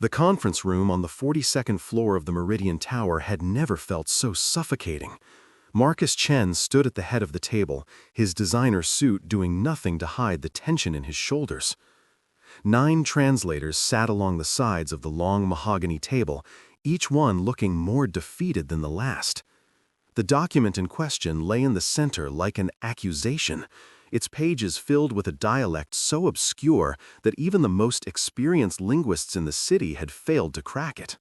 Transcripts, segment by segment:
The conference room on the 42nd floor of the Meridian Tower had never felt so suffocating. Marcus Chen stood at the head of the table, his designer suit doing nothing to hide the tension in his shoulders. 9 translators sat along the sides of the long mahogany table, each one looking more defeated than the last. The document in question lay in the center like an accusation, its pages filled with a dialect so obscure that even the most experienced linguists in the city had failed to crack it.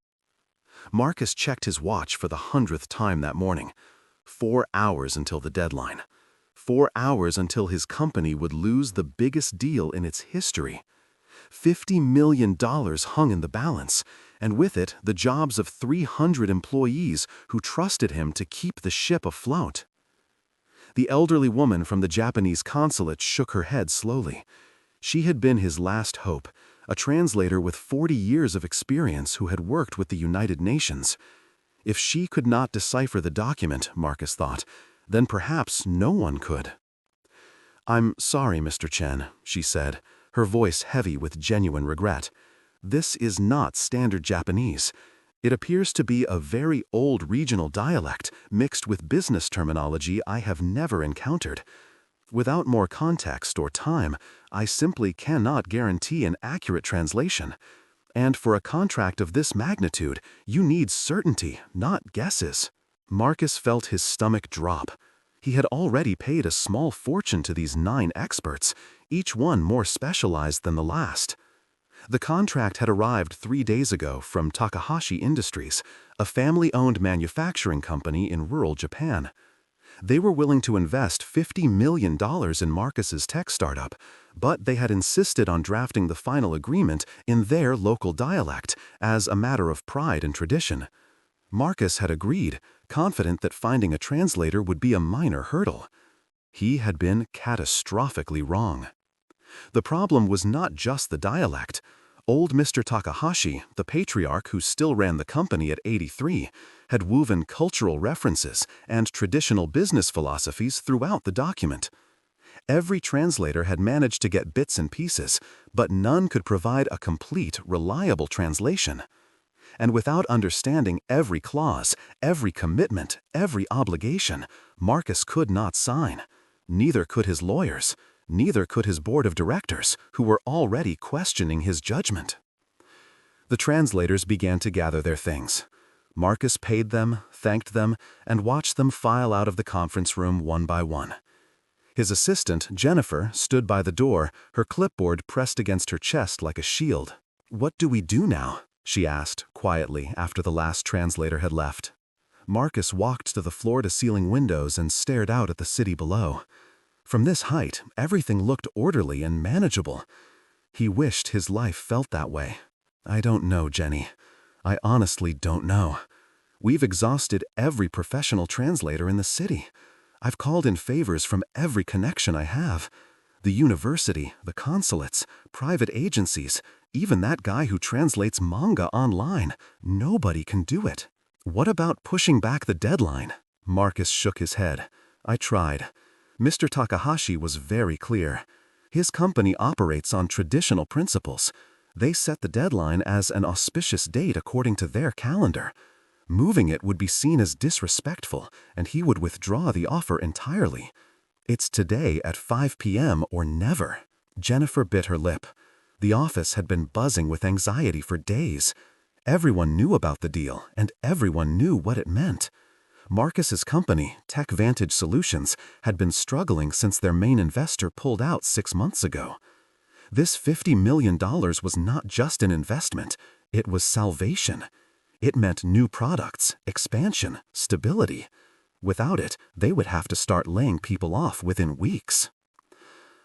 Marcus checked his watch for the 100th time that morning. 4 hours until the deadline. 4 hours until his company would lose the biggest deal in its history. $50 million hung in the balance, and with it the jobs of 300 employees who trusted him to keep the ship afloat. The elderly woman from the Japanese consulate shook her head slowly. She had been his last hope, a translator with 40 years of experience who had worked with the United Nations. If she could not decipher the document, Marcus thought, then perhaps no one could. "I'm sorry, Mr. Chen," she said, her voice heavy with genuine regret. "This is not standard Japanese. It appears to be a very old regional dialect mixed with business terminology I have never encountered. Without more context or time, I simply cannot guarantee an accurate translation. And for a contract of this magnitude, you need certainty, not guesses." Marcus felt his stomach drop. He had already paid a small fortune to these 9 experts, each one more specialized than the last. The contract had arrived 3 days ago from Takahashi Industries, a family-owned manufacturing company in rural Japan. They were willing to invest $50 million in Marcus's tech startup, but they had insisted on drafting the final agreement in their local dialect as a matter of pride and tradition. Marcus had agreed, confident that finding a translator would be a minor hurdle. He had been catastrophically wrong. The problem was not just the dialect. Old Mr. Takahashi, the patriarch who still ran the company at 83, had woven cultural references and traditional business philosophies throughout the document. Every translator had managed to get bits and pieces, but none could provide a complete, reliable translation. And without understanding every clause, every commitment, every obligation, Marcus could not sign. Neither could his lawyers. Neither could his board of directors, who were already questioning his judgment. The translators began to gather their things. Marcus paid them, thanked them, and watched them file out of the conference room one by one. His assistant, Jennifer, stood by the door, her clipboard pressed against her chest like a shield. "What do we do now?" she asked, quietly, after the last translator had left. Marcus walked to the floor-to-ceiling windows and stared out at the city below. From this height, everything looked orderly and manageable. He wished his life felt that way. "I don't know, Jenny. I honestly don't know. We've exhausted every professional translator in the city. I've called in favors from every connection I have. The university, the consulates, private agencies, even that guy who translates manga online. Nobody can do it." "What about pushing back the deadline?" Marcus shook his head. "I tried. Mr. Takahashi was very clear. His company operates on traditional principles. They set the deadline as an auspicious date according to their calendar. Moving it would be seen as disrespectful, and he would withdraw the offer entirely. It's today at 5 p.m. or never." Jennifer bit her lip. The office had been buzzing with anxiety for days. Everyone knew about the deal, and everyone knew what it meant. Marcus's company, Tech Vantage Solutions, had been struggling since their main investor pulled out 6 months ago. This $50 million was not just an investment, it was salvation. It meant new products, expansion, stability. Without it, they would have to start laying people off within weeks.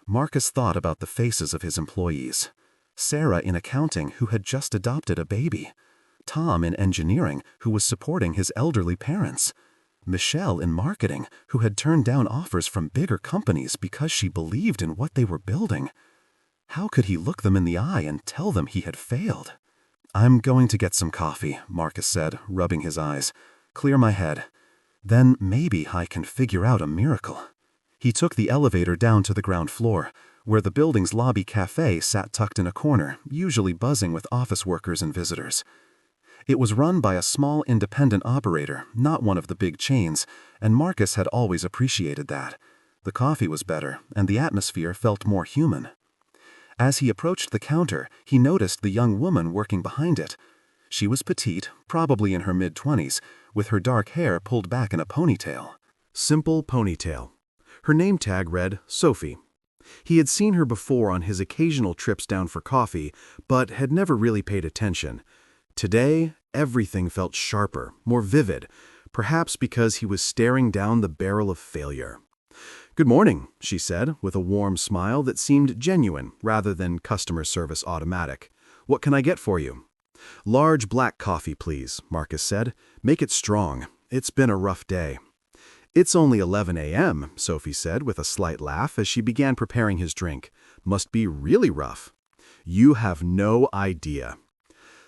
Marcus thought about the faces of his employees. Sarah in accounting, who had just adopted a baby. Tom in engineering, who was supporting his elderly parents. Michelle in marketing, who had turned down offers from bigger companies because she believed in what they were building. How could he look them in the eye and tell them he had failed? "I'm going to get some coffee," Marcus said, rubbing his eyes. "Clear my head. Then maybe I can figure out a miracle." He took the elevator down to the ground floor. where the building's lobby cafe sat tucked in a corner, usually buzzing with office workers and visitors. It was run by a small independent operator, not one of the big chains, and Marcus had always appreciated that. The coffee was better, and the atmosphere felt more human. As he approached the counter, he noticed the young woman working behind it. She was petite, probably in her mid-20s, with her dark hair pulled back in a ponytail. Simple ponytail. Her name tag read Sophie. He had seen her before on his occasional trips down for coffee, but had never really paid attention. Today, everything felt sharper, more vivid, perhaps because he was staring down the barrel of failure. "Good morning," she said, with a warm smile that seemed genuine rather than customer service automatic. "What can I get for you?" "Large black coffee, please," Marcus said. "Make it strong. It's been a rough day." "It's only 11 a.m., Sophie said with a slight laugh as she began preparing his drink. "Must be really rough." "You have no idea."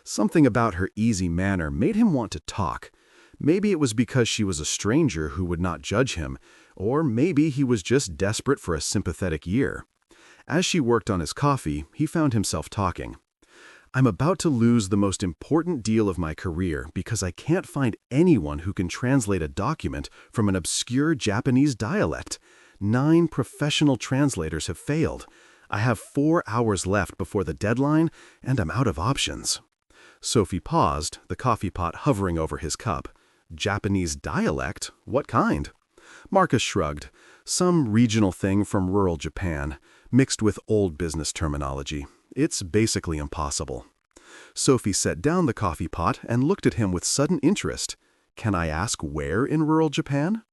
Something about her easy manner made him want to talk. Maybe it was because she was a stranger who would not judge him, or maybe he was just desperate for a sympathetic ear. As she worked on his coffee, he found himself talking. "I'm about to lose the most important deal of my career because I can't find anyone who can translate a document from an obscure Japanese dialect. 9 professional translators have failed. I have 4 hours left before the deadline, and I'm out of options." Sophie paused, the coffee pot hovering over his cup. "Japanese dialect? What kind?" Marcus shrugged. "Some regional thing from rural Japan, mixed with old business terminology. It's basically impossible." Sophie set down the coffee pot and looked at him with sudden interest. "Can I ask where in rural Japan?"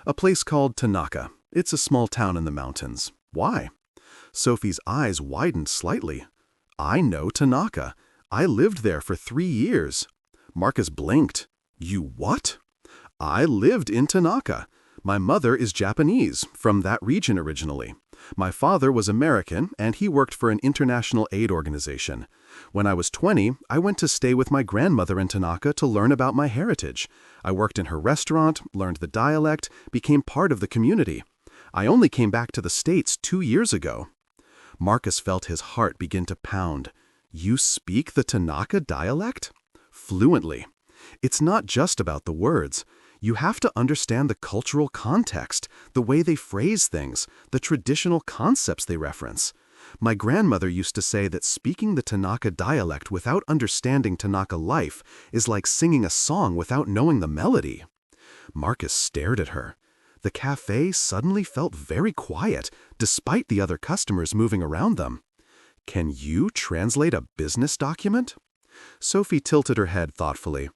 "A place called Tanaka. It's a small town in the mountains." "Why?" Sophie's eyes widened slightly. "I know Tanaka. I lived there for 3 years." Marcus blinked. "You what?" "I lived in Tanaka. My mother is Japanese, from that region originally. My father was American, and he worked for an international aid organization. When I was 20, I went to stay with my grandmother in Tanaka to learn about my heritage. I worked in her restaurant, learned the dialect, became part of the community. I only came back to the States 2 years ago." Marcus felt his heart begin to pound. "You speak the Tanaka dialect?" "Fluently. It's not just about the words. You have to understand the cultural context, the way they phrase things, the traditional concepts they reference. My grandmother used to say that speaking the Tanaka dialect without understanding Tanaka life is like singing a song without knowing the melody." Marcus stared at her. The cafe suddenly felt very quiet, despite the other customers moving around them. "Can you translate a business document?" Sophie tilted her head thoughtfully.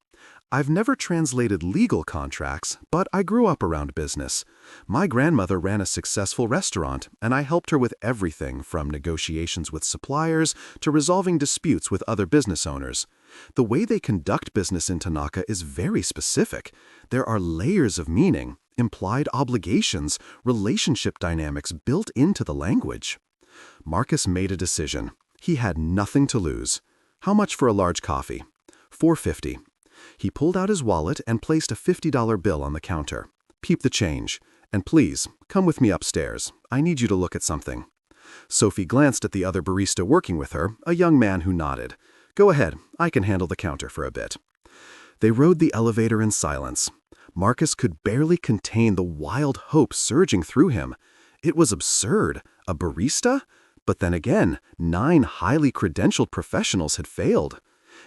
"I've never translated legal contracts, but I grew up around business. My grandmother ran a successful restaurant, and I helped her with everything from negotiations with suppliers to resolving disputes with other business owners. The way they conduct business in Tanaka is very specific. There are layers of meaning, implied obligations, relationship dynamics built into the language." Marcus made a decision. He had nothing to lose. "How much for a large coffee?" $4.50. He pulled out his wallet and placed a $50 bill on the counter. "Keep the change. And please, come with me upstairs. I need you to look at something." Sophie glanced at the other barista working with her, a young man who nodded. "Go ahead, I can handle the counter for a bit." They rode the elevator in silence. Marcus could barely contain the wild hope surging through him. It was absurd. A barista? But then again, 9 highly credentialed professionals had failed.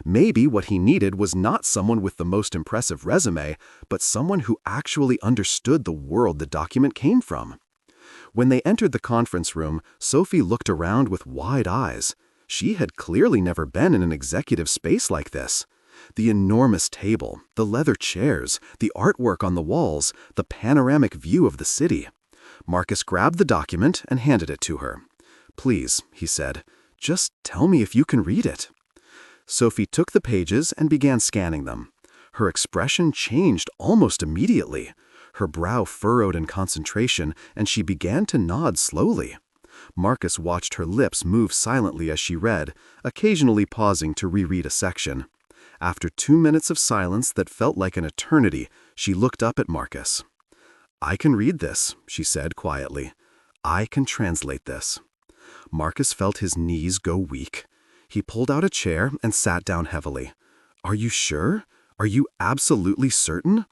Maybe what he needed was not someone with the most impressive resume, but someone who actually understood the world the document came from. When they entered the conference room, Sophie looked around with wide eyes. She had clearly never been in an executive space like this. The enormous table, the leather chairs, the artwork on the walls, the panoramic view of the city. Marcus grabbed the document and handed it to her. "Please," he said, "just tell me if you can read it." Sophie took the pages and began scanning them. Her expression changed almost immediately. Her brow furrowed in concentration, and she began to nod slowly. Marcus watched her lips move silently as she read, occasionally pausing to reread a section. After 2 minutes of silence that felt like an eternity, she looked up at Marcus. "I can read this," she said quietly. "I can translate this." Marcus felt his knees go weak. He pulled out a chair and sat down heavily. "Are you sure? Are you absolutely certain?"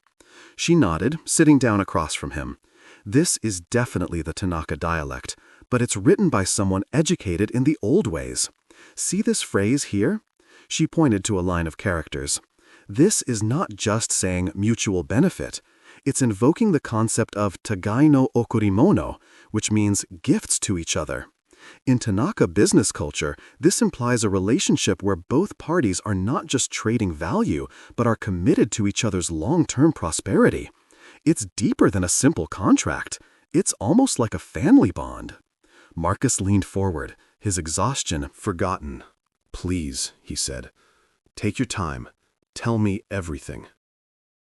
She nodded, sitting down across from him. "This is definitely the Tanaka dialect, but it's written by someone educated in the old ways. See this phrase here?" She pointed to a line of characters. "This is not just saying mutual benefit. It's invoking the concept of tagai no okurimono, which means gifts to each other. In Tanaka business culture, this implies a relationship where both parties are not just trading value, but are committed to each other's long-term prosperity. It's deeper than a simple contract. It's almost like a family bond." Marcus leaned forward, his exhaustion forgotten. "Please," he said, "take your time. Tell me everything."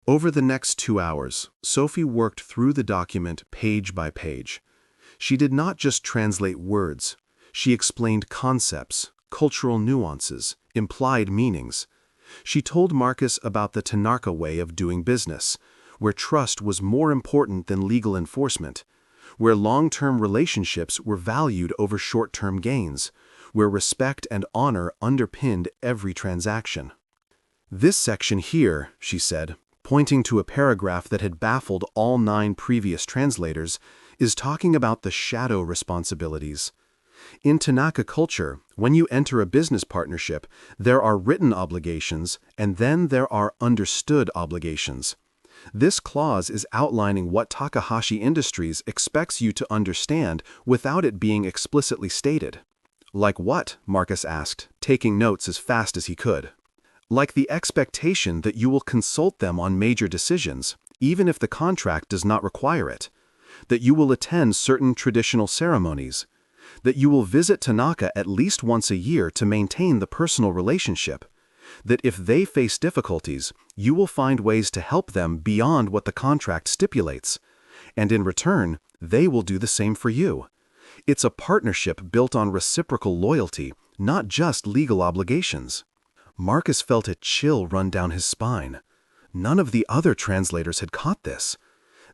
Over the next 2 hours, Sophie worked through the document page by page. She did not just translate words. She explained concepts, cultural nuances, implied meanings. She told Marcus about the Tanaka way of doing business, where trust was more important than legal enforcement, where long-term relationships were valued over short-term gains, where respect and honor underpinned every transaction. "This section here," she said, pointing to a paragraph that had baffled all 9 previous translators, is talking about the shadow responsibilities. In Tanaka culture, when you enter a business partnership, there are written obligations and then there are understood obligations. This clause is outlining what Takahashi Industries expects you to understand without it being explicitly stated. "Like what?" Marcus asked, taking notes as fast as he could. "Like the expectation that you will consult them on major decisions, even if the contract does not require it. That you will attend certain traditional ceremonies. That you will visit Tanaka at least once a year to maintain the personal relationship. That if they face difficulties, you will find ways to help them beyond what the contract stipulates. And in return, they will do the same for you. It's a partnership built on reciprocal loyalty, not just legal obligations." Marcus felt a chill run down his spine. None of the other translators had caught this.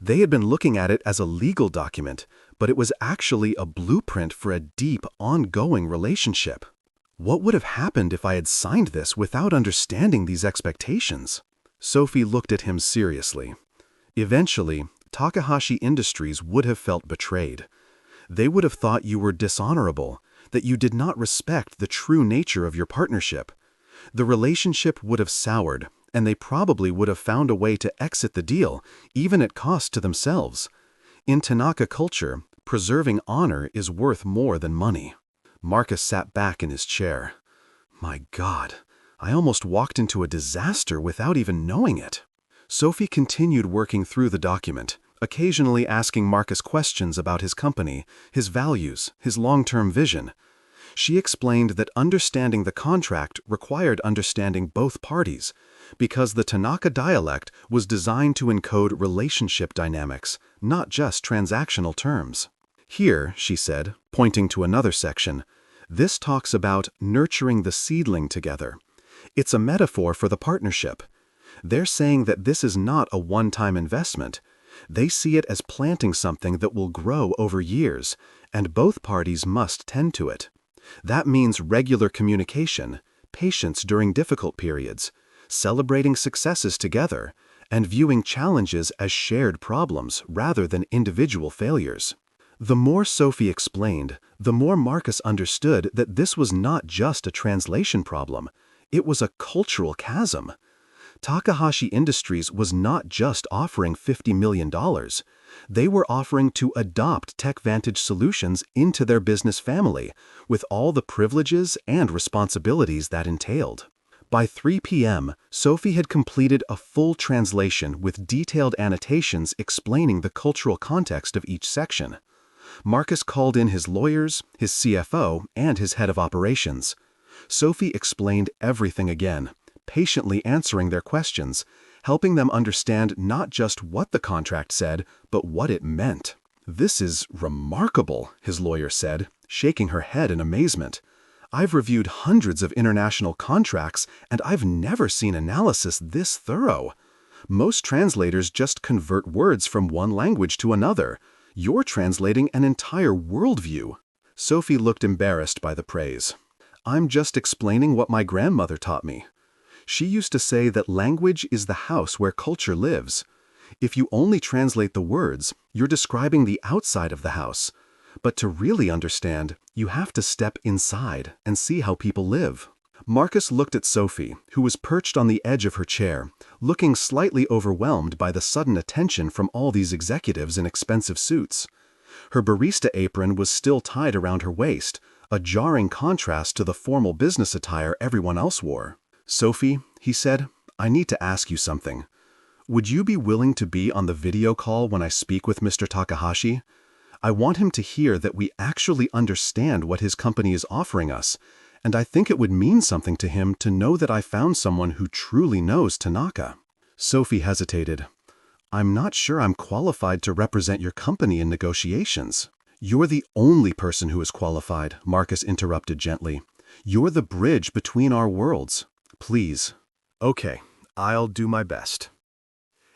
They had been looking at it as a legal document, but it was actually a blueprint for a deep, ongoing relationship. What would have happened if I had signed this without understanding these expectations? Sophie looked at him seriously. Eventually, Takahashi Industries would have felt betrayed. They would have thought you were dishonorable, that you did not respect the true nature of your partnership. The relationship would have soured, and they probably would have found a way to exit the deal, even at cost to themselves. In Tanaka culture, preserving honor is worth more than money. Marcus sat back in his chair. My God, I almost walked into a disaster without even knowing it. Sophie continued working through the document, occasionally asking Marcus questions about his company, his values, his long-term vision. She explained that understanding the contract required understanding both parties, because the Tanaka dialect was designed to encode relationship dynamics, not just transactional terms. Here, she said, pointing to another section, this talks about nurturing the seedling together. It's a metaphor for the partnership. They're saying that this is not a one-time investment. They see it as planting something that will grow over years, and both parties must tend to it. That means regular communication, patience during difficult periods, celebrating successes together, and viewing challenges as shared problems rather than individual failures. The more Sophie explained, the more Marcus understood that this was not just a translation problem, it was a cultural chasm. Takahashi Industries was not just offering $50 million. They were offering to adopt TechVantage solutions into their business family, with all the privileges and responsibilities that entailed. By 3 p.m., Sophie had completed a full translation with detailed annotations explaining the cultural context of each section. Marcus called in his lawyers, his CFO, and his head of operations. Sophie explained everything again, patiently answering their questions, helping them understand not just what the contract said, but what it meant. "This is remarkable," his lawyer said, shaking her head in amazement. "I've reviewed hundreds of international contracts, and I've never seen analysis this thorough. Most translators just convert words from one language to another. You're translating an entire worldview." Sophie looked embarrassed by the praise. "I'm just explaining what my grandmother taught me. She used to say that language is the house where culture lives. If you only translate the words, you're describing the outside of the house. But to really understand, you have to step inside and see how people live." Marcus looked at Sophie, who was perched on the edge of her chair, looking slightly overwhelmed by the sudden attention from all these executives in expensive suits. Her barista apron was still tied around her waist, a jarring contrast to the formal business attire everyone else wore. "Sophie," he said, "I need to ask you something. Would you be willing to be on the video call when I speak with Mr. Takahashi? I want him to hear that we actually understand what his company is offering us, and I think it would mean something to him to know that I found someone who truly knows Tanaka." Sophie hesitated. "I'm not sure I'm qualified to represent your company in negotiations." "You're the only person who is qualified," Marcus interrupted gently. "You're the bridge between our worlds. Please." "Okay, I'll do my best."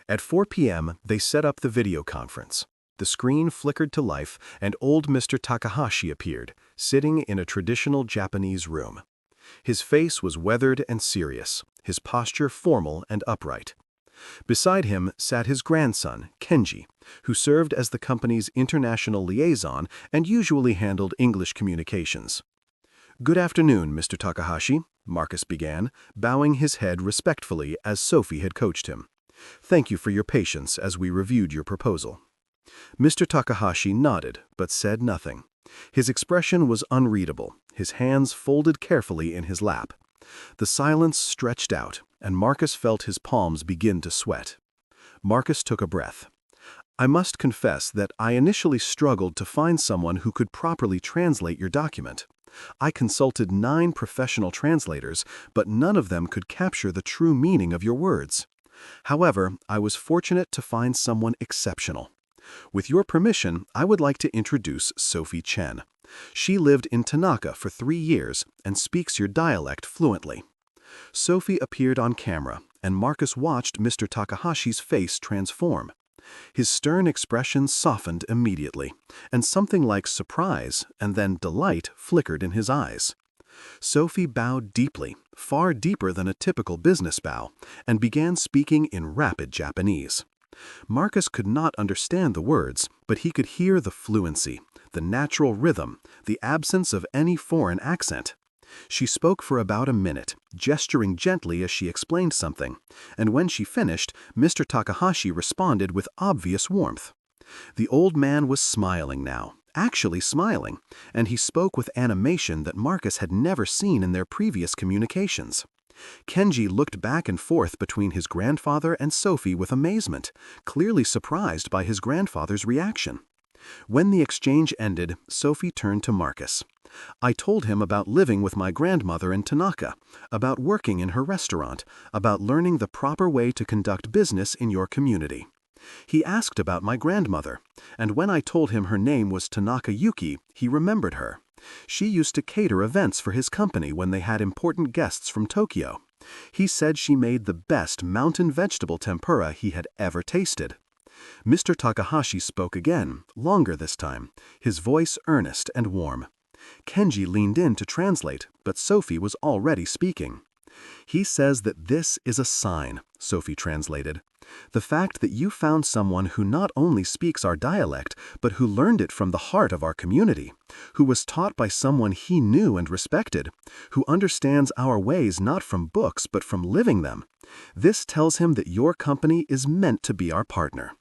At 4 p.m., they set up the video conference. The screen flickered to life, and old Mr. Takahashi appeared, sitting in a traditional Japanese room. His face was weathered and serious, his posture formal and upright. Beside him sat his grandson, Kenji, who served as the company's international liaison and usually handled English communications. "Good afternoon, Mr. Takahashi," Marcus began, bowing his head respectfully as Sophie had coached him. "Thank you for your patience as we reviewed your proposal." Mr. Takahashi nodded, but said nothing. His expression was unreadable, his hands folded carefully in his lap. The silence stretched out, and Marcus felt his palms begin to sweat. Marcus took a breath. "I must confess that I initially struggled to find someone who could properly translate your document. I consulted 9 professional translators, but none of them could capture the true meaning of your words. However, I was fortunate to find someone exceptional. With your permission, I would like to introduce Sophie Chen. She lived in Tanaka for 3 years and speaks your dialect fluently." Sophie appeared on camera, and Marcus watched Mr. Takahashi's face transform. His stern expression softened immediately, and something like surprise and then delight flickered in his eyes. Sophie bowed deeply, far deeper than a typical business bow, and began speaking in rapid Japanese. Marcus could not understand the words, but he could hear the fluency, the natural rhythm, the absence of any foreign accent. She spoke for about a minute, gesturing gently as she explained something, and when she finished, Mr. Takahashi responded with obvious warmth. The old man was smiling now, actually smiling, and he spoke with animation that Marcus had never seen in their previous communications. Kenji looked back and forth between his grandfather and Sophie with amazement, clearly surprised by his grandfather's reaction. When the exchange ended, Sophie turned to Marcus. "I told him about living with my grandmother in Tanaka, about working in her restaurant, about learning the proper way to conduct business in your community. He asked about my grandmother, and when I told him her name was Tanaka Yuki, he remembered her. She used to cater events for his company when they had important guests from Tokyo. He said she made the best mountain vegetable tempura he had ever tasted." Mr. Takahashi spoke again, longer this time, his voice earnest and warm. Kenji leaned in to translate, but Sophie was already speaking. "He says that this is a sign," Sophie translated. "The fact that you found someone who not only speaks our dialect, but who learned it from the heart of our community, who was taught by someone he knew and respected, who understands our ways not from books but from living them. This tells him that your company is meant to be our partner.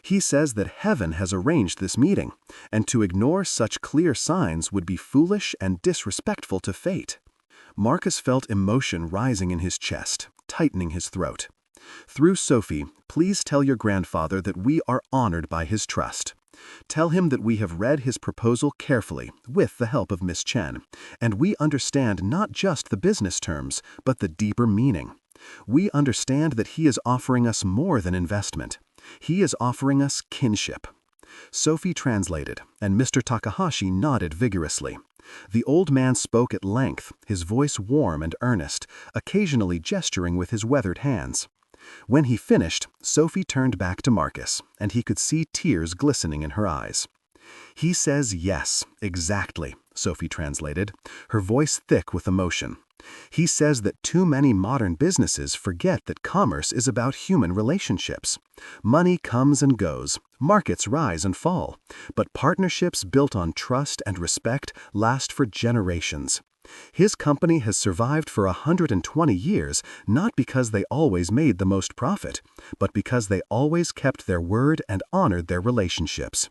He says that heaven has arranged this meeting, and to ignore such clear signs would be foolish and disrespectful to fate." Marcus felt emotion rising in his chest, tightening his throat. "Through Sophie, please tell your grandfather that we are honored by his trust. Tell him that we have read his proposal carefully, with the help of Miss Chen, and we understand not just the business terms, but the deeper meaning. We understand that he is offering us more than investment. He is offering us kinship." Sophie translated, and Mr. Takahashi nodded vigorously. The old man spoke at length, his voice warm and earnest, occasionally gesturing with his weathered hands. When he finished, Sophie turned back to Marcus, and he could see tears glistening in her eyes. He says yes, exactly, Sophie translated, her voice thick with emotion. He says that too many modern businesses forget that commerce is about human relationships. Money comes and goes, markets rise and fall, but partnerships built on trust and respect last for generations. His company has survived for 120 years not because they always made the most profit, but because they always kept their word and honored their relationships.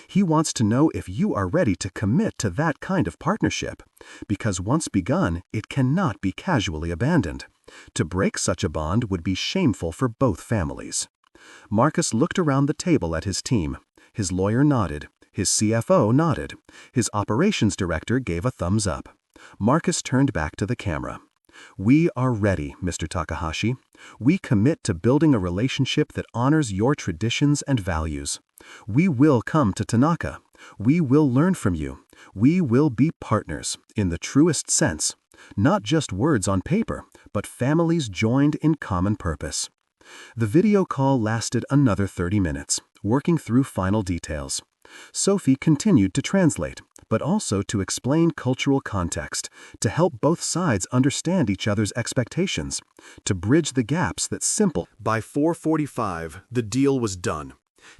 He wants to know if you are ready to commit to that kind of partnership, because once begun, it cannot be casually abandoned. To break such a bond would be shameful for both families. Marcus looked around the table at his team. His lawyer nodded. His CFO nodded. His operations director gave a thumbs up. Marcus turned back to the camera. "We are ready, Mr. Takahashi. We commit to building a relationship that honors your traditions and values. We will come to Tanaka. We will learn from you. We will be partners, in the truest sense. Not just words on paper, but families joined in common purpose." The video call lasted another 30 minutes, working through final details. Sophie continued to translate, but also to explain cultural context, to help both sides understand each other's expectations, to bridge the gaps that simple. By 4:45, the deal was done.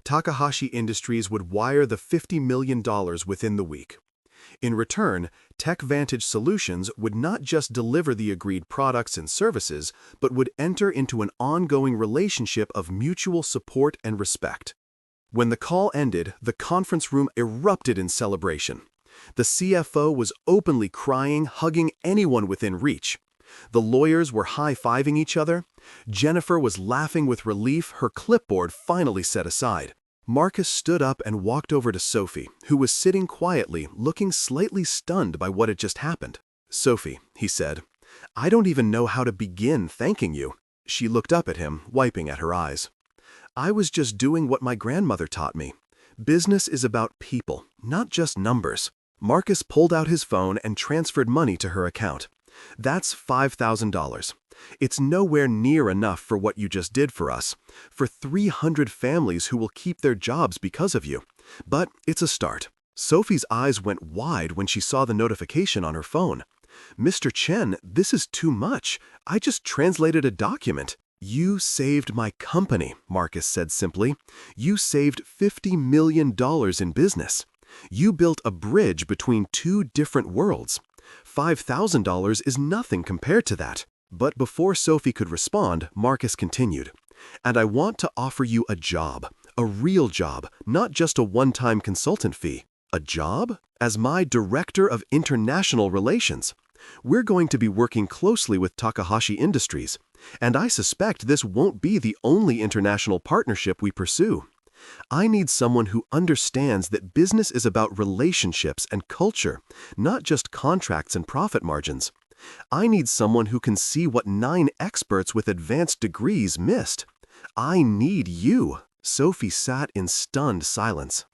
Takahashi Industries would wire the $50 million within the week. In return, TechVantage Solutions would not just deliver the agreed products and services, but would enter into an ongoing relationship of mutual support and respect. When the call ended, the conference room erupted in celebration. The CFO was openly crying, hugging anyone within reach. The lawyers were high-fiving each other. Jennifer was laughing with relief, her clipboard finally set aside. Marcus stood up and walked over to Sophie, who was sitting quietly, looking slightly stunned by what had just happened. "Sophie," he said, "I don't even know how to begin thanking you." She looked up at him, wiping at her eyes. "I was just doing what my grandmother taught me. Business is about people, not just numbers." Marcus pulled out his phone and transferred money to her account. "That's $5,000. It's nowhere near enough for what you just did for us, for 300 families who will keep their jobs because of you. But it's a start." Sophie's eyes went wide when she saw the notification on her phone. "Mr. Chen, this is too much. I just translated a document." "You saved my company," Marcus said simply. "You saved $50 million in business. You built a bridge between two different worlds. $5,000 is nothing compared to that." But before Sophie could respond, Marcus continued, "And I want to offer you a job, a real job, not just a one-time consultant fee. A job? As my Director of International Relations. We're going to be working closely with Takahashi Industries, and I suspect this won't be the only international partnership we pursue. I need someone who understands that business is about relationships and culture, not just contracts and profit margins. I need someone who can see what 9 experts with advanced degrees missed. I need you." Sophie sat in stunned silence.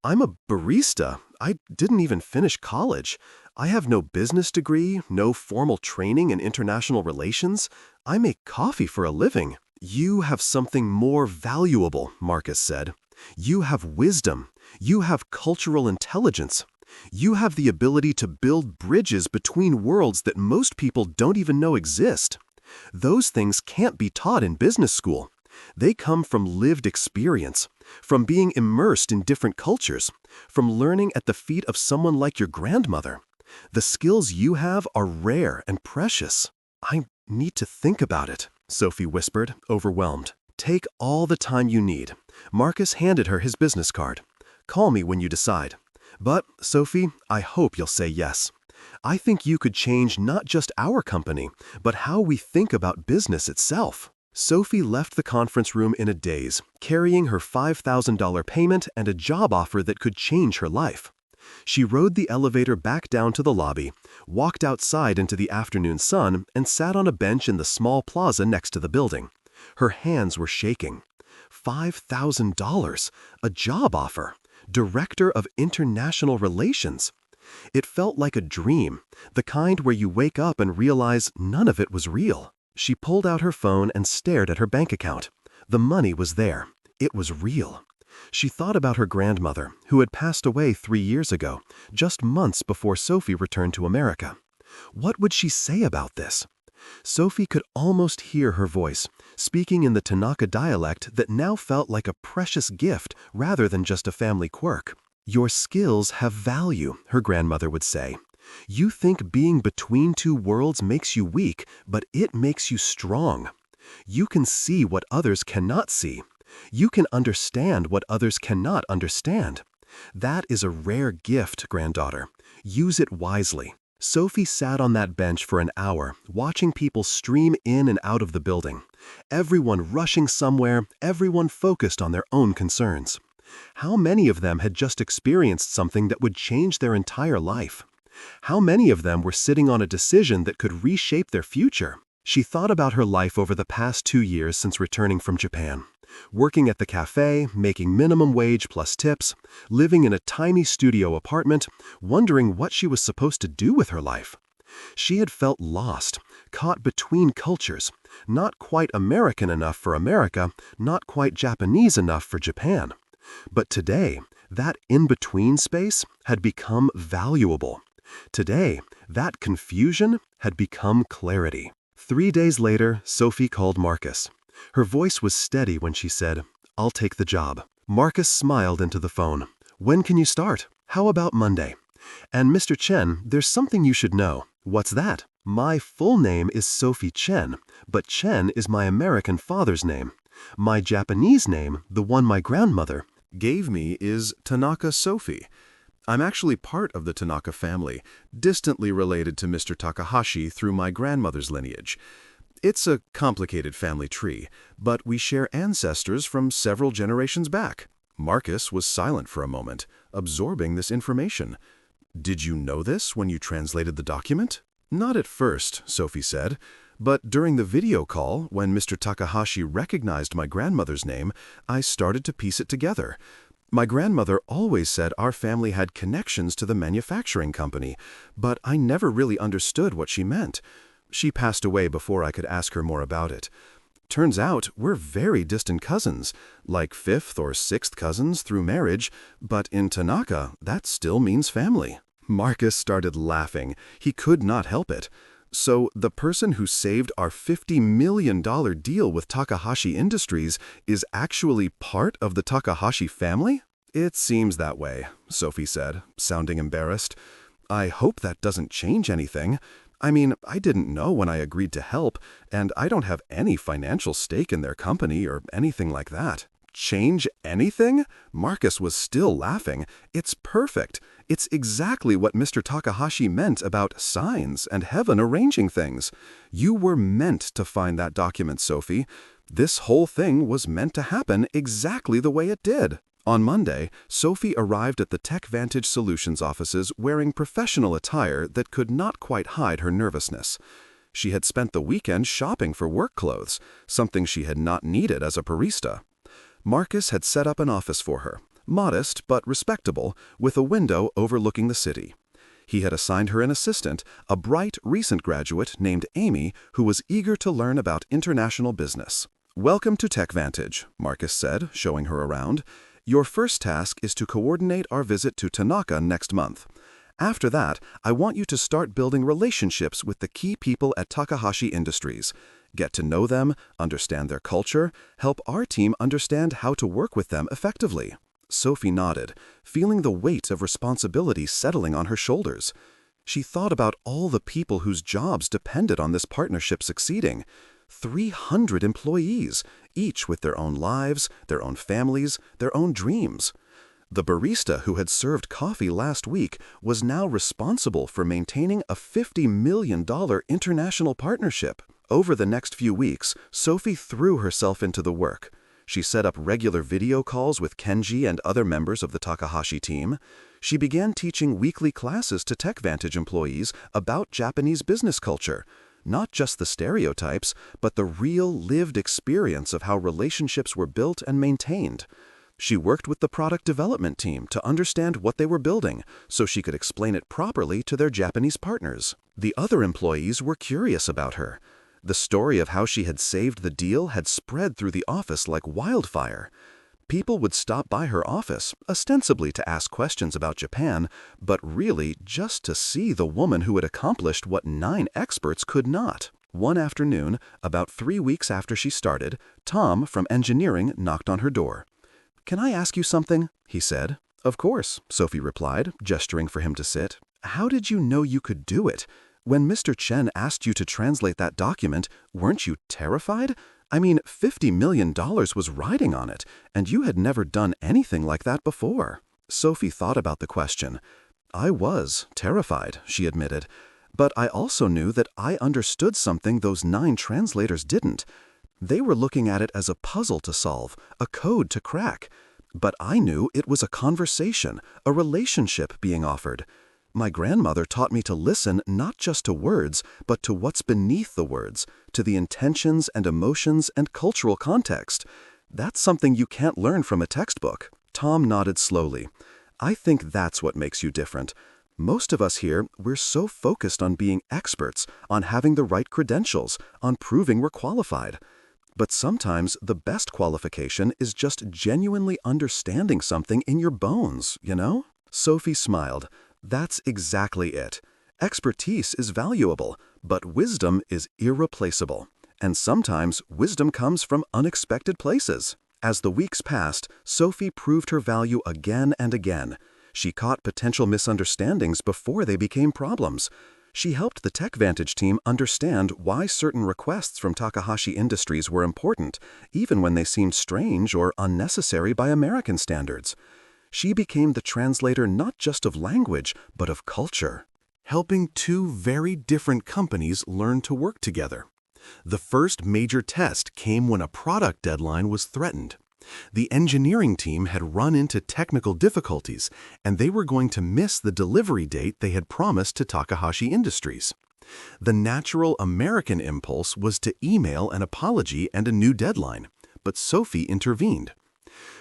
"I'm a barista. I didn't even finish college. I have no business degree, no formal training in international relations. I make coffee for a living." "You have something more valuable," Marcus said. "You have wisdom. You have cultural intelligence. You have the ability to build bridges between worlds that most people don't even know exist. Those things can't be taught in business school. They come from lived experience, from being immersed in different cultures, from learning at the feet of someone like your grandmother. The skills you have are rare and precious." "I need to think about it," Sophie whispered, overwhelmed. "Take all the time you need." Marcus handed her his business card. "Call me when you decide. But, Sophie, I hope you'll say yes. I think you could change not just our company, but how we think about business itself." Sophie left the conference room in a daze, carrying her $5,000 payment and a job offer that could change her life. She rode the elevator back down to the lobby, walked outside into the afternoon sun, and sat on a bench in the small plaza next to the building. Her hands were shaking. $5,000, a job offer. Director of International Relations. It felt like a dream, the kind where you wake up and realize none of it was real. She pulled out her phone and stared at her bank account. The money was there. It was real. She thought about her grandmother, who had passed away 3 years ago, just months before Sophie returned to America. What would she say about this? Sophie could almost hear her voice, speaking in the Tanaka dialect that now felt like a precious gift rather than just a family quirk. "Your skills have value," her grandmother would say. "You think being between two worlds makes you weak, but it makes you strong. You can see what others cannot see. You can understand what others cannot understand. That is a rare gift, granddaughter. Use it wisely." Sophie sat on that bench for an hour, watching people stream in and out of the building. Everyone rushing somewhere, everyone focused on their own concerns. How many of them had just experienced something that would change their entire life? How many of them were sitting on a decision that could reshape their future? She thought about her life over the past 2 years since returning from Japan. Working at the cafe, making minimum wage plus tips, living in a tiny studio apartment, wondering what she was supposed to do with her life. She had felt lost, caught between cultures, not quite American enough for America, not quite Japanese enough for Japan. But today, that in-between space had become valuable. Today, that confusion had become clarity. 3 days later, Sophie called Marcus. Her voice was steady when she said, "I'll take the job." Marcus smiled into the phone. "When can you start? How about Monday?" "And Mr. Chen, there's something you should know." "What's that?" "My full name is Sophie Chen, but Chen is my American father's name. My Japanese name, the one my grandmother gave me, is Tanaka Sophie. I'm actually part of the Tanaka family, distantly related to Mr. Takahashi through my grandmother's lineage. It's a complicated family tree, but we share ancestors from several generations back." Marcus was silent for a moment, absorbing this information. "Did you know this when you translated the document?" "Not at first," Sophie said, "but during the video call, when Mr. Takahashi recognized my grandmother's name, I started to piece it together. My grandmother always said our family had connections to the manufacturing company, but I never really understood what she meant. She passed away before I could ask her more about it. Turns out we're very distant cousins, like 5th or 6th cousins through marriage, but in Tanaka, that still means family." Marcus started laughing. He could not help it. "So the person who saved our $50 million deal with Takahashi Industries is actually part of the Takahashi family?" "It seems that way," Sophie said, sounding embarrassed. "I hope that doesn't change anything. I mean, I didn't know when I agreed to help, and I don't have any financial stake in their company or anything like that." "Change anything?" Marcus was still laughing. "It's perfect. It's exactly what Mr. Takahashi meant about signs and heaven arranging things. You were meant to find that document, Sophie. This whole thing was meant to happen exactly the way it did." On Monday, Sophie arrived at the TechVantage Solutions offices wearing professional attire that could not quite hide her nervousness. She had spent the weekend shopping for work clothes, something she had not needed as a barista. Marcus had set up an office for her, modest but respectable, with a window overlooking the city. He had assigned her an assistant, a bright, recent graduate named Amy, who was eager to learn about international business. "Welcome to TechVantage," Marcus said, showing her around. "Your first task is to coordinate our visit to Tanaka next month. After that, I want you to start building relationships with the key people at Takahashi Industries. Get to know them, understand their culture, help our team understand how to work with them effectively." Sophie nodded, feeling the weight of responsibility settling on her shoulders. She thought about all the people whose jobs depended on this partnership succeeding. 300 employees, each with their own lives, their own families, their own dreams. The barista who had served coffee last week was now responsible for maintaining a $50 million international partnership. Over the next few weeks, Sophie threw herself into the work. She set up regular video calls with Kenji and other members of the Takahashi team. She began teaching weekly classes to TechVantage employees about Japanese business culture. Not just the stereotypes, but the real lived experience of how relationships were built and maintained. She worked with the product development team to understand what they were building, so she could explain it properly to their Japanese partners. The other employees were curious about her. The story of how she had saved the deal had spread through the office like wildfire. People would stop by her office, ostensibly to ask questions about Japan, but really just to see the woman who had accomplished what 9 experts could not. One afternoon, about 3 weeks after she started, Tom from engineering knocked on her door. "Can I ask you something?" he said. "Of course," Sophie replied, gesturing for him to sit. "How did you know you could do it? When Mr. Chen asked you to translate that document, weren't you terrified? I mean, $50 million was riding on it, and you had never done anything like that before." Sophie thought about the question. "I was terrified," she admitted. "But I also knew that I understood something those 9 translators didn't. They were looking at it as a puzzle to solve, a code to crack. But I knew it was a conversation, a relationship being offered. My grandmother taught me to listen not just to words, but to what's beneath the words, to the intentions and emotions and cultural context. That's something you can't learn from a textbook." Tom nodded slowly. "I think that's what makes you different. Most of us here, we're so focused on being experts, on having the right credentials, on proving we're qualified. But sometimes the best qualification is just genuinely understanding something in your bones, you know?" Sophie smiled. "That's exactly it. Expertise is valuable, but wisdom is irreplaceable. And sometimes wisdom comes from unexpected places." As the weeks passed, Sophie proved her value again and again. She caught potential misunderstandings before they became problems. She helped the TechVantage team understand why certain requests from Takahashi Industries were important, even when they seemed strange or unnecessary by American standards. She became the translator not just of language, but of culture. Helping 2 very different companies learn to work together. The first major test came when a product deadline was threatened. The engineering team had run into technical difficulties, and they were going to miss the delivery date they had promised to Takahashi Industries. The natural American impulse was to email an apology and a new deadline, but Sophie intervened.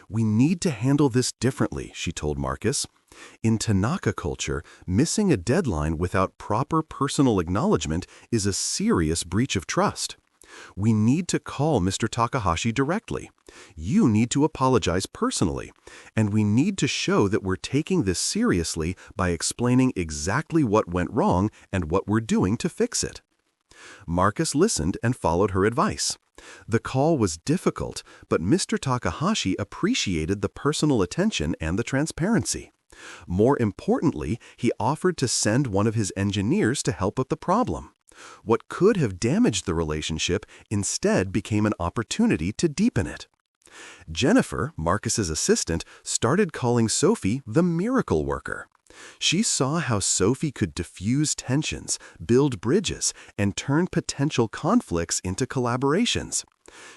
"We need to handle this differently," she told Marcus. "In Tanaka culture, missing a deadline without proper personal acknowledgement is a serious breach of trust. We need to call Mr. Takahashi directly. You need to apologize personally, and we need to show that we're taking this seriously by explaining exactly what went wrong and what we're doing to fix it." Marcus listened and followed her advice. The call was difficult, but Mr. Takahashi appreciated the personal attention and the transparency. More importantly, he offered to send one of his engineers to help with the problem. What could have damaged the relationship instead became an opportunity to deepen it. Jennifer, Marcus's assistant, started calling Sophie the miracle worker. She saw how Sophie could diffuse tensions, build bridges, and turn potential conflicts into collaborations.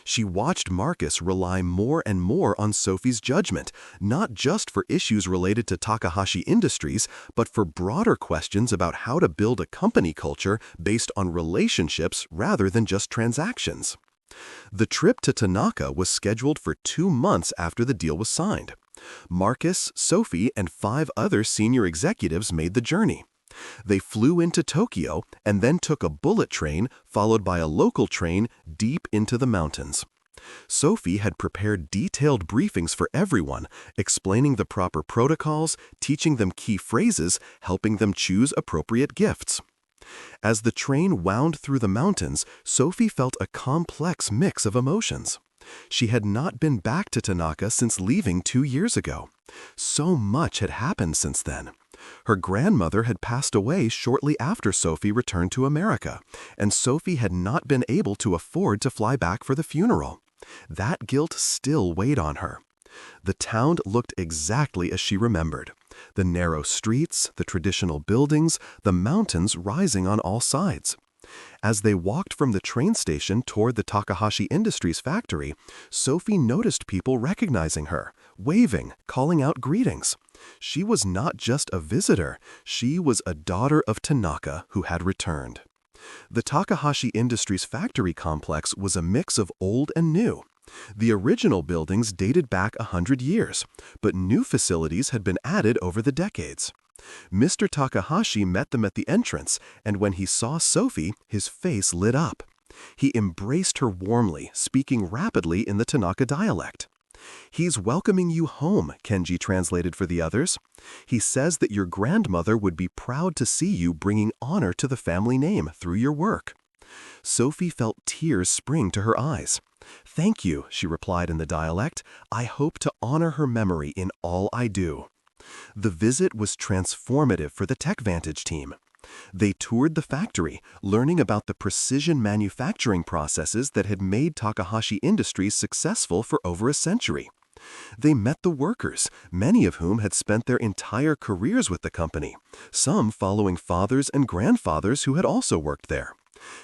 She watched Marcus rely more and more on Sophie's judgment, not just for issues related to Takahashi Industries, but for broader questions about how to build a company culture based on relationships rather than just transactions. The trip to Tanaka was scheduled for 2 months after the deal was signed. Marcus, Sophie, and 5 other senior executives made the journey. They flew into Tokyo and then took a bullet train followed by a local train deep into the mountains. Sophie had prepared detailed briefings for everyone, explaining the proper protocols, teaching them key phrases, helping them choose appropriate gifts. As the train wound through the mountains, Sophie felt a complex mix of emotions. She had not been back to Tanaka since leaving 2 years ago. So much had happened since then. Her grandmother had passed away shortly after Sophie returned to America, and Sophie had not been able to afford to fly back for the funeral. That guilt still weighed on her. The town looked exactly as she remembered. The narrow streets, the traditional buildings, the mountains rising on all sides. As they walked from the train station toward the Takahashi Industries factory, Sophie noticed people recognizing her, waving, calling out greetings. She was not just a visitor, she was a daughter of Tanaka who had returned. The Takahashi Industries factory complex was a mix of old and new. The original buildings dated back 100 years, but new facilities had been added over the decades. Mr. Takahashi met them at the entrance, and when he saw Sophie, his face lit up. He embraced her warmly, speaking rapidly in the Tanaka dialect. "He's welcoming you home," Kenji translated for the others. "He says that your grandmother would be proud to see you bringing honor to the family name through your work." Sophie felt tears spring to her eyes. "Thank you," she replied in the dialect. "I hope to honor her memory in all I do." The visit was transformative for the TechVantage team. They toured the factory, learning about the precision manufacturing processes that had made Takahashi Industries successful for over a century. They met the workers, many of whom had spent their entire careers with the company, some following fathers and grandfathers who had also worked there.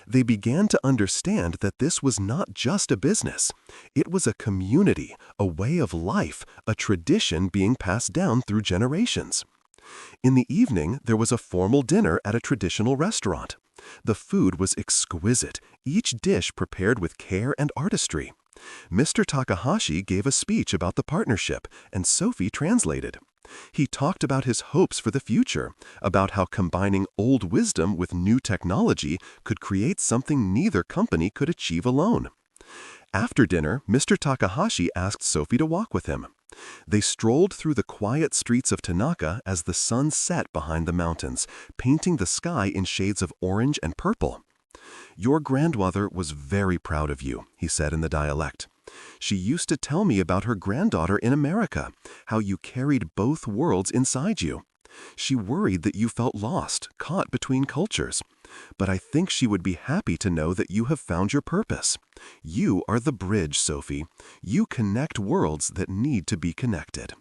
They began to understand that this was not just a business. It was a community, a way of life, a tradition being passed down through generations. In the evening, there was a formal dinner at a traditional restaurant. The food was exquisite, each dish prepared with care and artistry. Mr. Takahashi gave a speech about the partnership, and Sophie translated. He talked about his hopes for the future, about how combining old wisdom with new technology could create something neither company could achieve alone. After dinner, Mr. Takahashi asked Sophie to walk with him. They strolled through the quiet streets of Tanaka as the sun set behind the mountains, painting the sky in shades of orange and purple. "Your grandmother was very proud of you," he said in the dialect. "She used to tell me about her granddaughter in America, how you carried both worlds inside you. She worried that you felt lost, caught between cultures. But I think she would be happy to know that you have found your purpose. You are the bridge, Sophie. You connect worlds that need to be connected."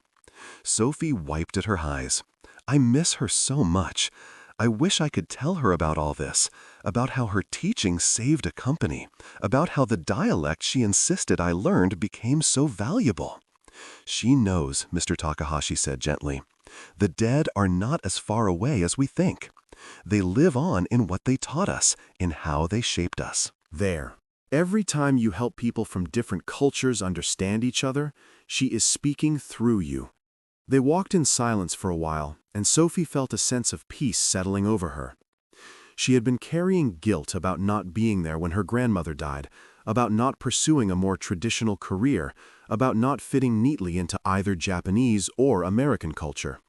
Sophie wiped at her eyes. "I miss her so much. I wish I could tell her about all this, about how her teaching saved a company, about how the dialect she insisted I learned became so valuable." "She knows," Mr. Takahashi said gently. "The dead are not as far away as we think. They live on in what they taught us, in how they shaped us." There. Every time you help people from different cultures understand each other, she is speaking through you. They walked in silence for a while, and Sophie felt a sense of peace settling over her. She had been carrying guilt about not being there when her grandmother died, about not pursuing a more traditional career, about not fitting neatly into either Japanese or American culture.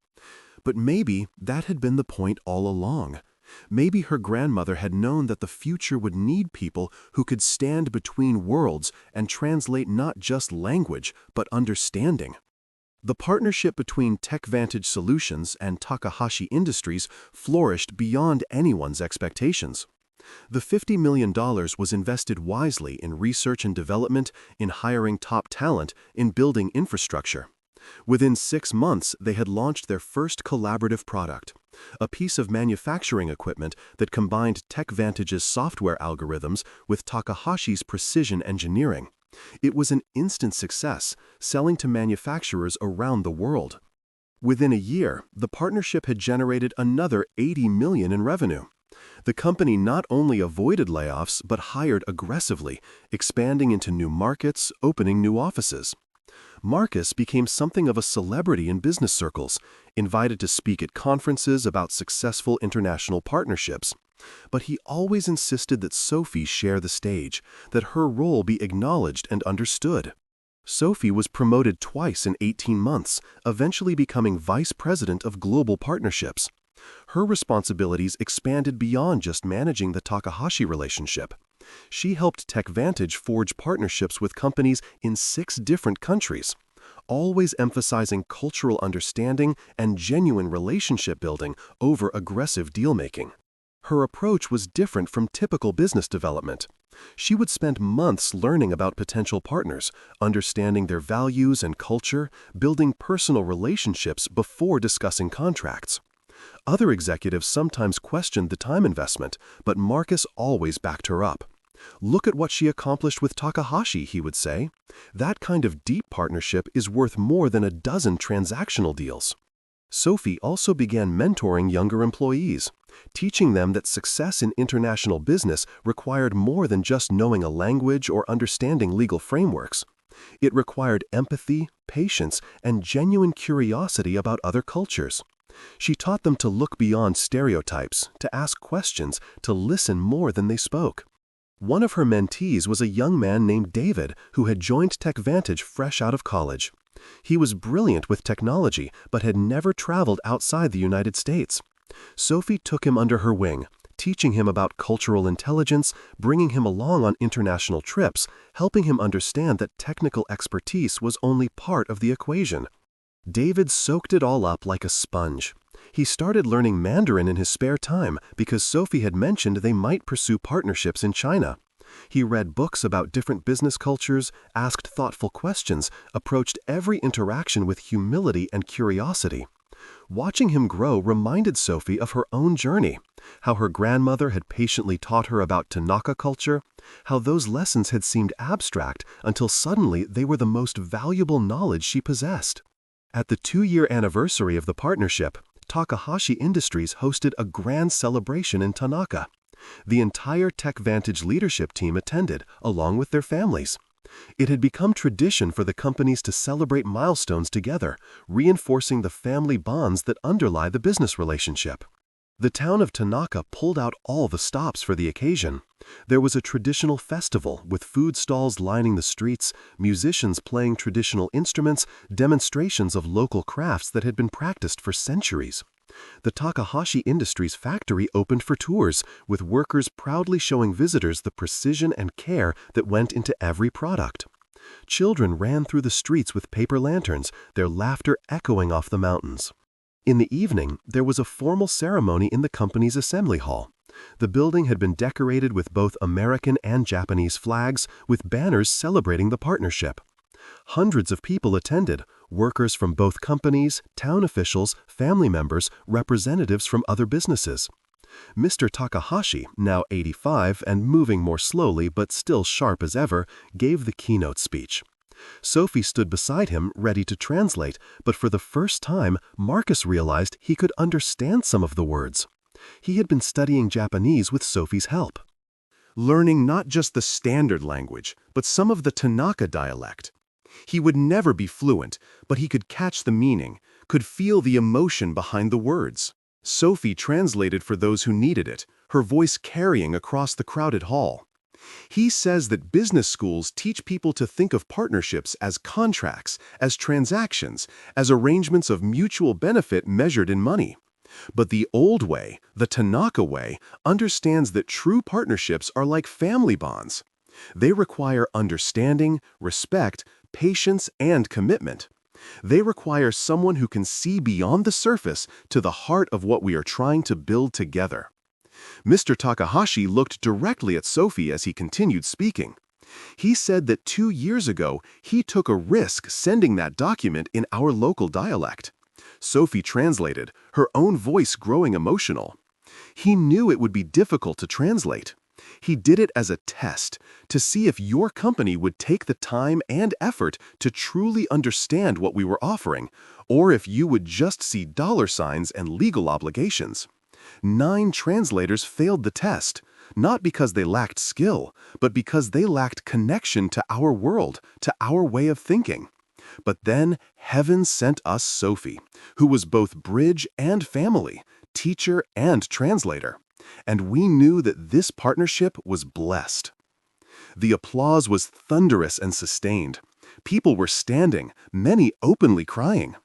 But maybe that had been the point all along. Maybe her grandmother had known that the future would need people who could stand between worlds and translate not just language, but understanding. The partnership between TechVantage Solutions and Takahashi Industries flourished beyond anyone's expectations. The $50 million was invested wisely in research and development, in hiring top talent, in building infrastructure. Within 6 months, they had launched their first collaborative product, a piece of manufacturing equipment that combined TechVantage's software algorithms with Takahashi's precision engineering. It was an instant success, selling to manufacturers around the world. Within a year, the partnership had generated another $80 million in revenue. The company not only avoided layoffs but hired aggressively, expanding into new markets, opening new offices. Marcus became something of a celebrity in business circles, invited to speak at conferences about successful international partnerships. But he always insisted that Sophie share the stage, that her role be acknowledged and understood. Sophie was promoted twice in 18 months, eventually becoming vice president of global partnerships. Her responsibilities expanded beyond just managing the Takahashi relationship. She helped TechVantage forge partnerships with companies in 6 different countries, always emphasizing cultural understanding and genuine relationship building over aggressive deal-making. Her approach was different from typical business development. She would spend months learning about potential partners, understanding their values and culture, building personal relationships before discussing contracts. Other executives sometimes questioned the time investment, but Marcus always backed her up. "Look at what she accomplished with Takahashi," he would say. "That kind of deep partnership is worth more than a dozen transactional deals." Sophie also began mentoring younger employees, teaching them that success in international business required more than just knowing a language or understanding legal frameworks. It required empathy, patience, and genuine curiosity about other cultures. She taught them to look beyond stereotypes, to ask questions, to listen more than they spoke. One of her mentees was a young man named David who had joined TechVantage fresh out of college. He was brilliant with technology but had never traveled outside the United States. Sophie took him under her wing, teaching him about cultural intelligence, bringing him along on international trips, helping him understand that technical expertise was only part of the equation. David soaked it all up like a sponge. He started learning Mandarin in his spare time because Sophie had mentioned they might pursue partnerships in China. He read books about different business cultures, asked thoughtful questions, approached every interaction with humility and curiosity. Watching him grow reminded Sophie of her own journey, how her grandmother had patiently taught her about Tanaka culture, how those lessons had seemed abstract until suddenly they were the most valuable knowledge she possessed. At the 2-year anniversary of the partnership, Takahashi Industries hosted a grand celebration in Tanaka. The entire TechVantage leadership team attended, along with their families. It had become tradition for the companies to celebrate milestones together, reinforcing the family bonds that underlie the business relationship. The town of Tanaka pulled out all the stops for the occasion. There was a traditional festival with food stalls lining the streets, musicians playing traditional instruments, demonstrations of local crafts that had been practiced for centuries. The Takahashi Industries factory opened for tours, with workers proudly showing visitors the precision and care that went into every product. Children ran through the streets with paper lanterns, their laughter echoing off the mountains. In the evening, there was a formal ceremony in the company's assembly hall. The building had been decorated with both American and Japanese flags, with banners celebrating the partnership. Hundreds of people attended, workers from both companies, town officials, family members, representatives from other businesses. Mr. Takahashi, now 85 and moving more slowly but still sharp as ever, gave the keynote speech. Sophie stood beside him, ready to translate, but for the first time, Marcus realized he could understand some of the words. He had been studying Japanese with Sophie's help. Learning not just the standard language, but some of the Tanaka dialect. He would never be fluent, but he could catch the meaning, could feel the emotion behind the words. Sophie translated for those who needed it, her voice carrying across the crowded hall. He says that business schools teach people to think of partnerships as contracts, as transactions, as arrangements of mutual benefit measured in money. But the old way, the Tanaka way, understands that true partnerships are like family bonds. They require understanding, respect, patience, and commitment. They require someone who can see beyond the surface to the heart of what we are trying to build together. Mr. Takahashi looked directly at Sophie as he continued speaking. He said that 2 years ago, he took a risk sending that document in our local dialect. Sophie translated, her own voice growing emotional. He knew it would be difficult to translate. He did it as a test, to see if your company would take the time and effort to truly understand what we were offering, or if you would just see dollar signs and legal obligations. 9 translators failed the test, not because they lacked skill, but because they lacked connection to our world, to our way of thinking. But then heaven sent us Sophie, who was both bridge and family, teacher and translator. And we knew that this partnership was blessed. The applause was thunderous and sustained. People were standing, many openly crying.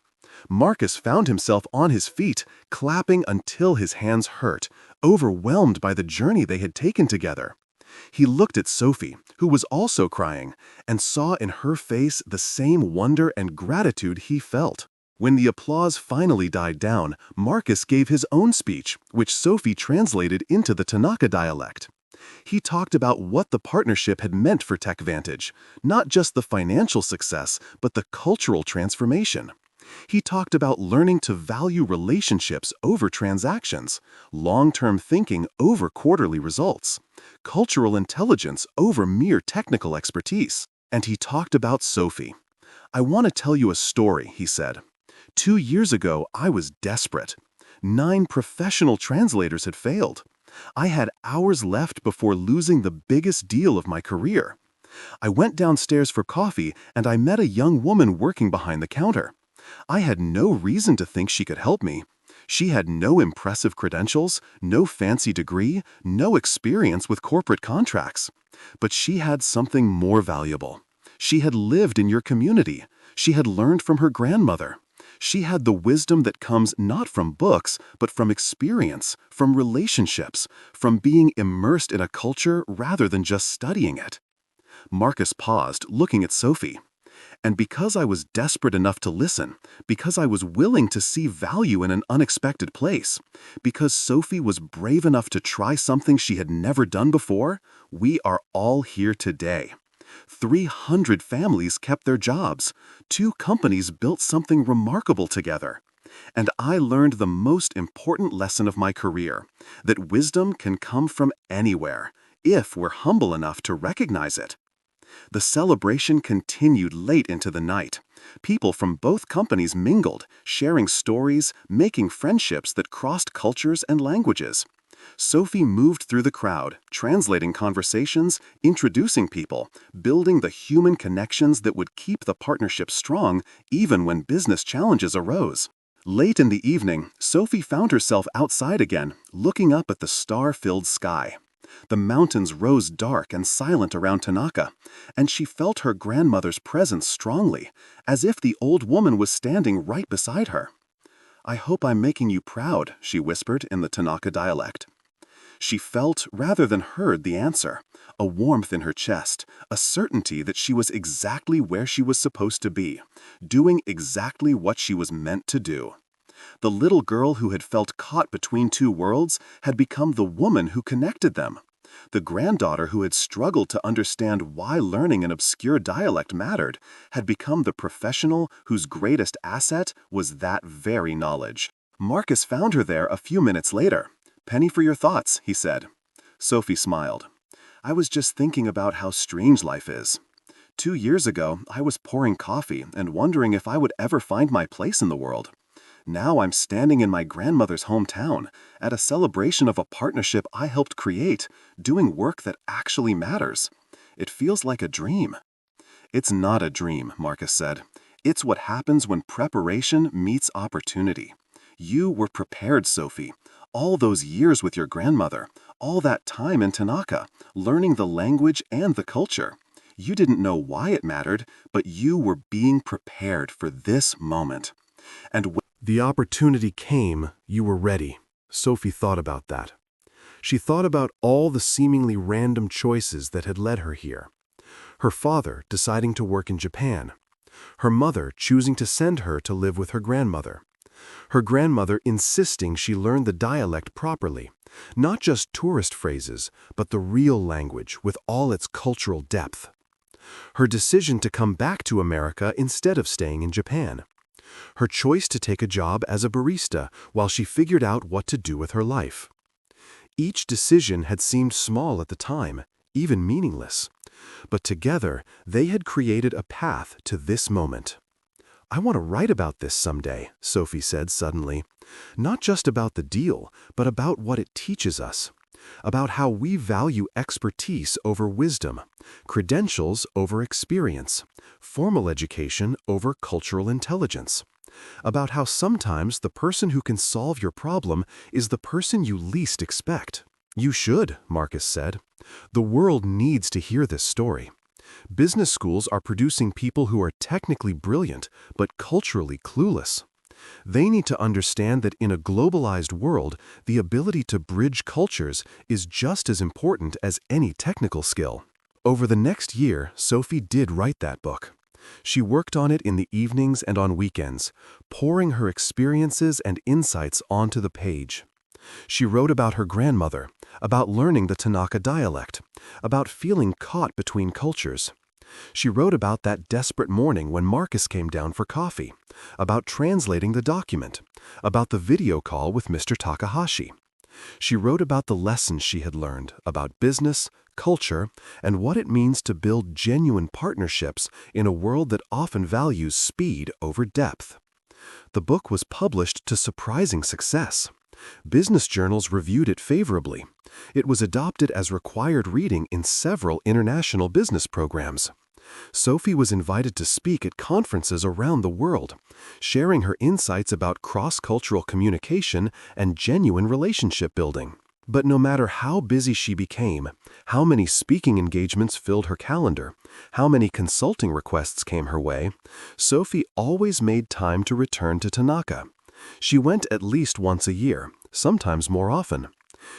Marcus found himself on his feet, clapping until his hands hurt, overwhelmed by the journey they had taken together. He looked at Sophie, who was also crying, and saw in her face the same wonder and gratitude he felt. When the applause finally died down, Marcus gave his own speech, which Sophie translated into the Tanaka dialect. He talked about what the partnership had meant for TechVantage, not just the financial success, but the cultural transformation. He talked about learning to value relationships over transactions, long-term thinking over quarterly results, cultural intelligence over mere technical expertise. And he talked about Sophie. "I want to tell you a story," he said. 2 years ago, I was desperate. 9 professional translators had failed. I had hours left before losing the biggest deal of my career. I went downstairs for coffee and I met a young woman working behind the counter. I had no reason to think she could help me. She had no impressive credentials, no fancy degree, no experience with corporate contracts. But she had something more valuable. She had lived in your community. She had learned from her grandmother. She had the wisdom that comes not from books, but from experience, from relationships, from being immersed in a culture rather than just studying it. Marcus paused, looking at Sophie. And because I was desperate enough to listen, because I was willing to see value in an unexpected place, because Sophie was brave enough to try something she had never done before, we are all here today. 300 families kept their jobs. 2 companies built something remarkable together. And I learned the most important lesson of my career, that wisdom can come from anywhere, if we're humble enough to recognize it. The celebration continued late into the night. People from both companies mingled, sharing stories, making friendships that crossed cultures and languages. Sophie moved through the crowd, translating conversations, introducing people, building the human connections that would keep the partnership strong even when business challenges arose. Late in the evening, Sophie found herself outside again, looking up at the star-filled sky. The mountains rose dark and silent around Tanaka, and she felt her grandmother's presence strongly, as if the old woman was standing right beside her. "I hope I'm making you proud," she whispered in the Tanaka dialect. She felt, rather than heard, the answer, a warmth in her chest, a certainty that she was exactly where she was supposed to be, doing exactly what she was meant to do. The little girl who had felt caught between 2 worlds had become the woman who connected them. The granddaughter who had struggled to understand why learning an obscure dialect mattered had become the professional whose greatest asset was that very knowledge. Marcus found her there a few minutes later. "Penny for your thoughts," he said. Sophie smiled. "I was just thinking about how strange life is. 2 years ago, I was pouring coffee and wondering if I would ever find my place in the world. Now I'm standing in my grandmother's hometown, at a celebration of a partnership I helped create, doing work that actually matters. It feels like a dream." "It's not a dream," Marcus said. "It's what happens when preparation meets opportunity. You were prepared, Sophie. All those years with your grandmother, all that time in Tanaka, learning the language and the culture. You didn't know why it mattered, but you were being prepared for this moment. And The opportunity came, you were ready. Sophie thought about that. She thought about all the seemingly random choices that had led her here. Her father deciding to work in Japan. Her mother choosing to send her to live with her grandmother. Her grandmother insisting she learn the dialect properly, not just tourist phrases, but the real language with all its cultural depth. Her decision to come back to America instead of staying in Japan. Her choice to take a job as a barista while she figured out what to do with her life. Each decision had seemed small at the time, even meaningless. But together, they had created a path to this moment. "I want to write about this someday," Sophie said suddenly. "Not just about the deal, but about what it teaches us. About how we value expertise over wisdom, credentials over experience, formal education over cultural intelligence. About how sometimes the person who can solve your problem is the person you least expect." "You should," Marcus said. "The world needs to hear this story. Business schools are producing people who are technically brilliant, but culturally clueless. They need to understand that in a globalized world, the ability to bridge cultures is just as important as any technical skill." Over the next year, Sophie did write that book. She worked on it in the evenings and on weekends, pouring her experiences and insights onto the page. She wrote about her grandmother, about learning the Tanaka dialect, about feeling caught between cultures. She wrote about that desperate morning when Marcus came down for coffee, about translating the document, about the video call with Mr. Takahashi. She wrote about the lessons she had learned, about business, culture, and what it means to build genuine partnerships in a world that often values speed over depth. The book was published to surprising success. Business journals reviewed it favorably. It was adopted as required reading in several international business programs. Sophie was invited to speak at conferences around the world, sharing her insights about cross-cultural communication and genuine relationship building. But no matter how busy she became, how many speaking engagements filled her calendar, how many consulting requests came her way, Sophie always made time to return to Tanaka. She went at least once a year, sometimes more often.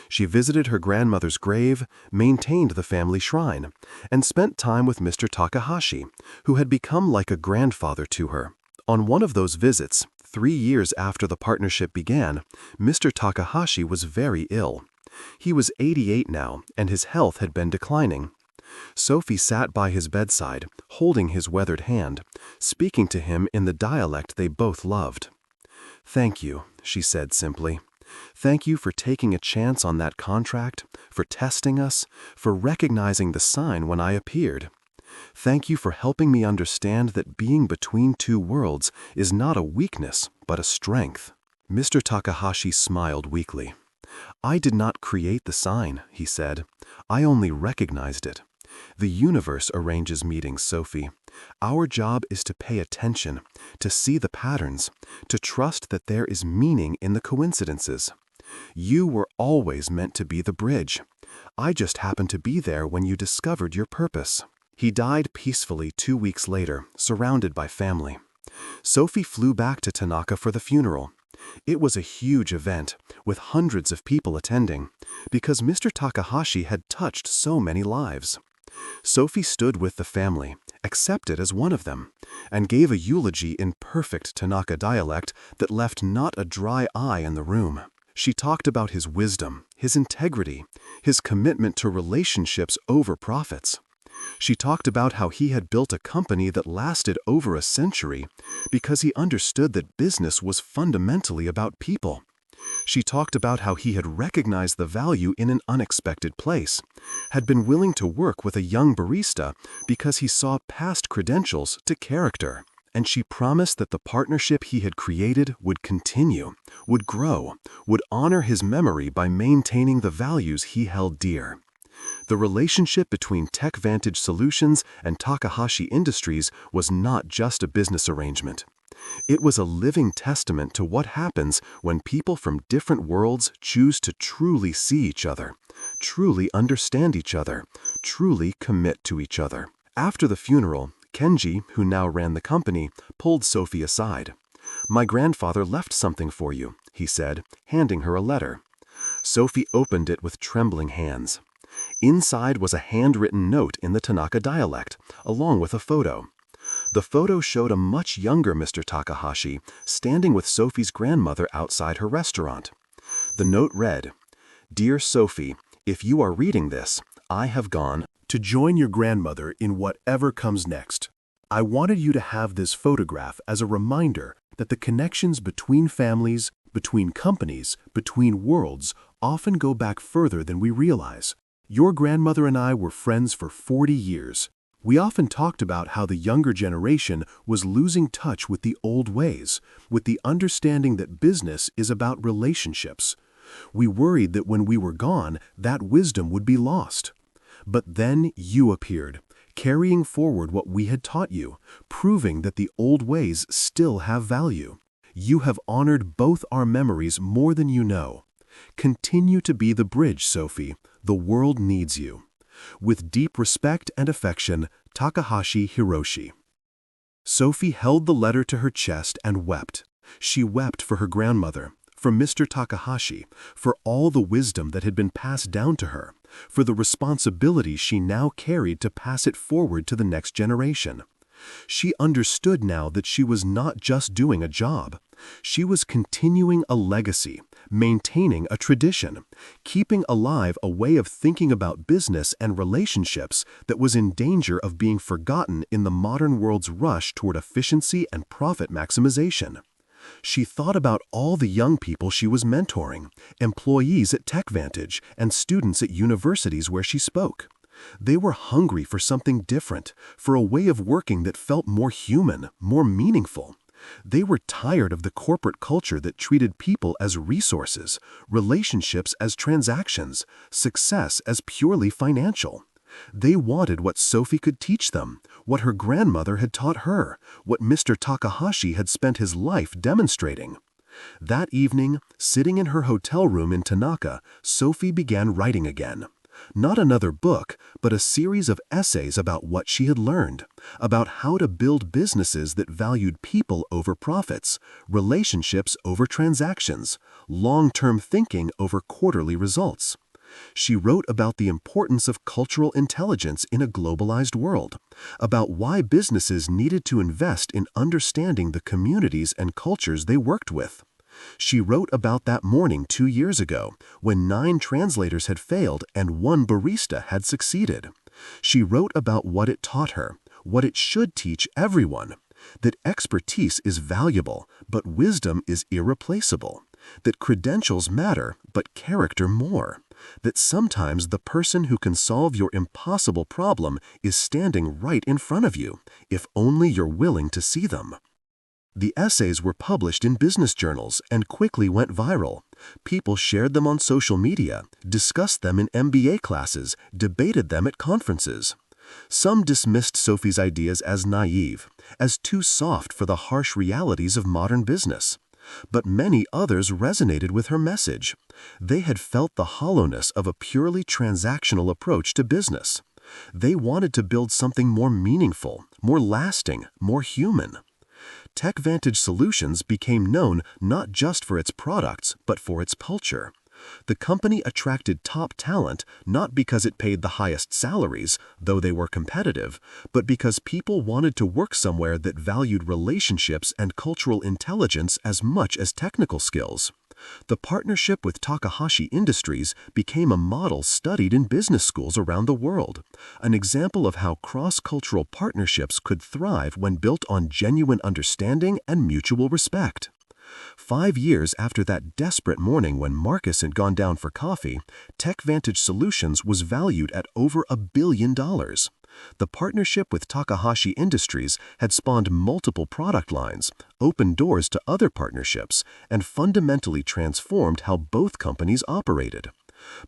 She visited her grandmother's grave, maintained the family shrine, and spent time with Mr. Takahashi, who had become like a grandfather to her. On one of those visits, 3 years after the partnership began, Mr. Takahashi was very ill. He was 88 now, and his health had been declining. Sophie sat by his bedside, holding his weathered hand, speaking to him in the dialect they both loved. "Thank you," she said simply. "Thank you for taking a chance on that contract, for testing us, for recognizing the sign when I appeared. Thank you for helping me understand that being between two worlds is not a weakness, but a strength." Mr. Takahashi smiled weakly. "I did not create the sign," he said. "I only recognized it. The universe arranges meetings, Sophie. Our job is to pay attention, to see the patterns, to trust that there is meaning in the coincidences. You were always meant to be the bridge. I just happened to be there when you discovered your purpose." He died peacefully 2 weeks later, surrounded by family. Sophie flew back to Tanaka for the funeral. It was a huge event, with hundreds of people attending, because Mr. Takahashi had touched so many lives. Sophie stood with the family, accepted as one of them, and gave a eulogy in perfect Tanaka dialect that left not a dry eye in the room. She talked about his wisdom, his integrity, his commitment to relationships over profits. She talked about how he had built a company that lasted over a century because he understood that business was fundamentally about people. She talked about how he had recognized the value in an unexpected place, had been willing to work with a young barista because he saw past credentials to character. And she promised that the partnership he had created would continue, would grow, would honor his memory by maintaining the values he held dear. The relationship between TechVantage Solutions and Takahashi Industries was not just a business arrangement. It was a living testament to what happens when people from different worlds choose to truly see each other, truly understand each other, truly commit to each other. After the funeral, Kenji, who now ran the company, pulled Sophie aside. "My grandfather left something for you," he said, handing her a letter. Sophie opened it with trembling hands. Inside was a handwritten note in the Tanaka dialect, along with a photo. The photo showed a much younger Mr. Takahashi standing with Sophie's grandmother outside her restaurant. The note read, "Dear Sophie, if you are reading this, I have gone to join your grandmother in whatever comes next. I wanted you to have this photograph as a reminder that the connections between families, between companies, between worlds often go back further than we realize. Your grandmother and I were friends for 40 years. We often talked about how the younger generation was losing touch with the old ways, with the understanding that business is about relationships. We worried that when we were gone, that wisdom would be lost. But then you appeared, carrying forward what we had taught you, proving that the old ways still have value. You have honored both our memories more than you know. Continue to be the bridge, Sophie. The world needs you. With deep respect and affection, Takahashi Hiroshi." Sophie held the letter to her chest and wept. She wept for her grandmother, for Mr. Takahashi, for all the wisdom that had been passed down to her, for the responsibility she now carried to pass it forward to the next generation. She understood now that she was not just doing a job. She was continuing a legacy, maintaining a tradition, keeping alive a way of thinking about business and relationships that was in danger of being forgotten in the modern world's rush toward efficiency and profit maximization. She thought about all the young people she was mentoring, employees at TechVantage and students at universities where she spoke. They were hungry for something different, for a way of working that felt more human, more meaningful. They were tired of the corporate culture that treated people as resources, relationships as transactions, success as purely financial. They wanted what Sophie could teach them, what her grandmother had taught her, what Mr. Takahashi had spent his life demonstrating. That evening, sitting in her hotel room in Tanaka, Sophie began writing again. Not another book, but a series of essays about what she had learned, about how to build businesses that valued people over profits, relationships over transactions, long-term thinking over quarterly results. She wrote about the importance of cultural intelligence in a globalized world, about why businesses needed to invest in understanding the communities and cultures they worked with. She wrote about that morning 2 years ago, when 9 translators had failed and 1 barista had succeeded. She wrote about what it taught her, what it should teach everyone, that expertise is valuable, but wisdom is irreplaceable, that credentials matter, but character more, that sometimes the person who can solve your impossible problem is standing right in front of you, if only you're willing to see them. The essays were published in business journals and quickly went viral. People shared them on social media, discussed them in MBA classes, debated them at conferences. Some dismissed Sophie's ideas as naive, as too soft for the harsh realities of modern business. But many others resonated with her message. They had felt the hollowness of a purely transactional approach to business. They wanted to build something more meaningful, more lasting, more human. TechVantage Solutions became known not just for its products, but for its culture. The company attracted top talent not because it paid the highest salaries, though they were competitive, but because people wanted to work somewhere that valued relationships and cultural intelligence as much as technical skills. The partnership with Takahashi Industries became a model studied in business schools around the world, an example of how cross-cultural partnerships could thrive when built on genuine understanding and mutual respect. 5 years after that desperate morning when Marcus had gone down for coffee, TechVantage Solutions was valued at over $1 billion. The partnership with Takahashi Industries had spawned multiple product lines, opened doors to other partnerships, and fundamentally transformed how both companies operated.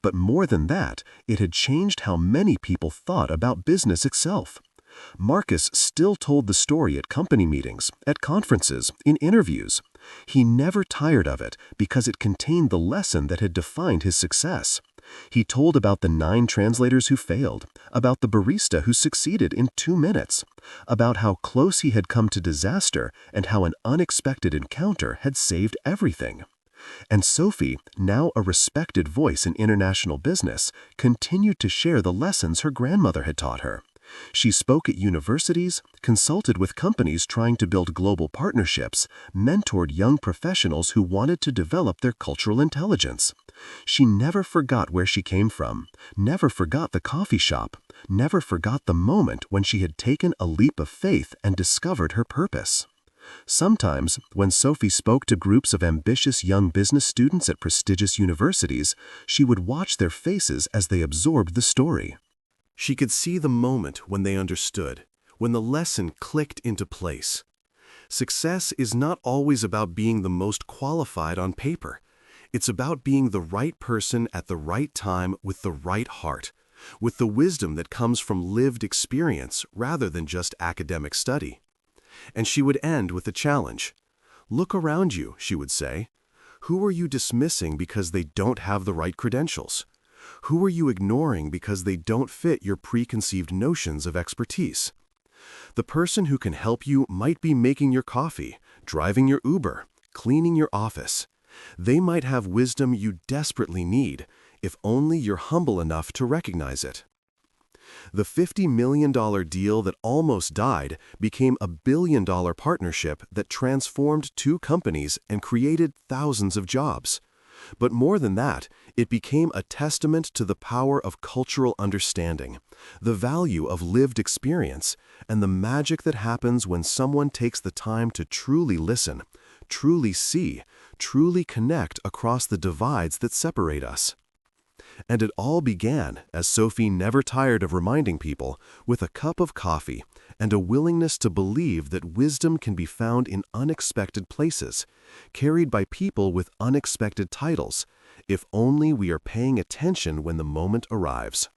But more than that, it had changed how many people thought about business itself. Marcus still told the story at company meetings, at conferences, in interviews. He never tired of it because it contained the lesson that had defined his success. He told about the 9 translators who failed, about the barista who succeeded in 2 minutes, about how close he had come to disaster and how an unexpected encounter had saved everything. And Sophie, now a respected voice in international business, continued to share the lessons her grandmother had taught her. She spoke at universities, consulted with companies trying to build global partnerships, mentored young professionals who wanted to develop their cultural intelligence. She never forgot where she came from, never forgot the coffee shop, never forgot the moment when she had taken a leap of faith and discovered her purpose. Sometimes, when Sophie spoke to groups of ambitious young business students at prestigious universities, she would watch their faces as they absorbed the story. She could see the moment when they understood, when the lesson clicked into place. Success is not always about being the most qualified on paper. It's about being the right person at the right time with the right heart, with the wisdom that comes from lived experience rather than just academic study. And she would end with a challenge. Look around you, she would say. Who are you dismissing because they don't have the right credentials? Who are you ignoring because they don't fit your preconceived notions of expertise? The person who can help you might be making your coffee, driving your Uber, cleaning your office. They might have wisdom you desperately need, if only you're humble enough to recognize it. The $50 million deal that almost died became a $1 billion partnership that transformed 2 companies and created thousands of jobs. But more than that, it became a testament to the power of cultural understanding, the value of lived experience, and the magic that happens when someone takes the time to truly listen, truly see, truly connect across the divides that separate us. And it all began, as Sophie never tired of reminding people, with a cup of coffee and a willingness to believe that wisdom can be found in unexpected places, carried by people with unexpected titles, if only we are paying attention when the moment arrives.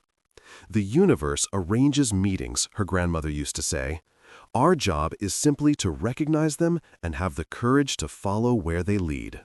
The universe arranges meetings, her grandmother used to say. Our job is simply to recognize them and have the courage to follow where they lead.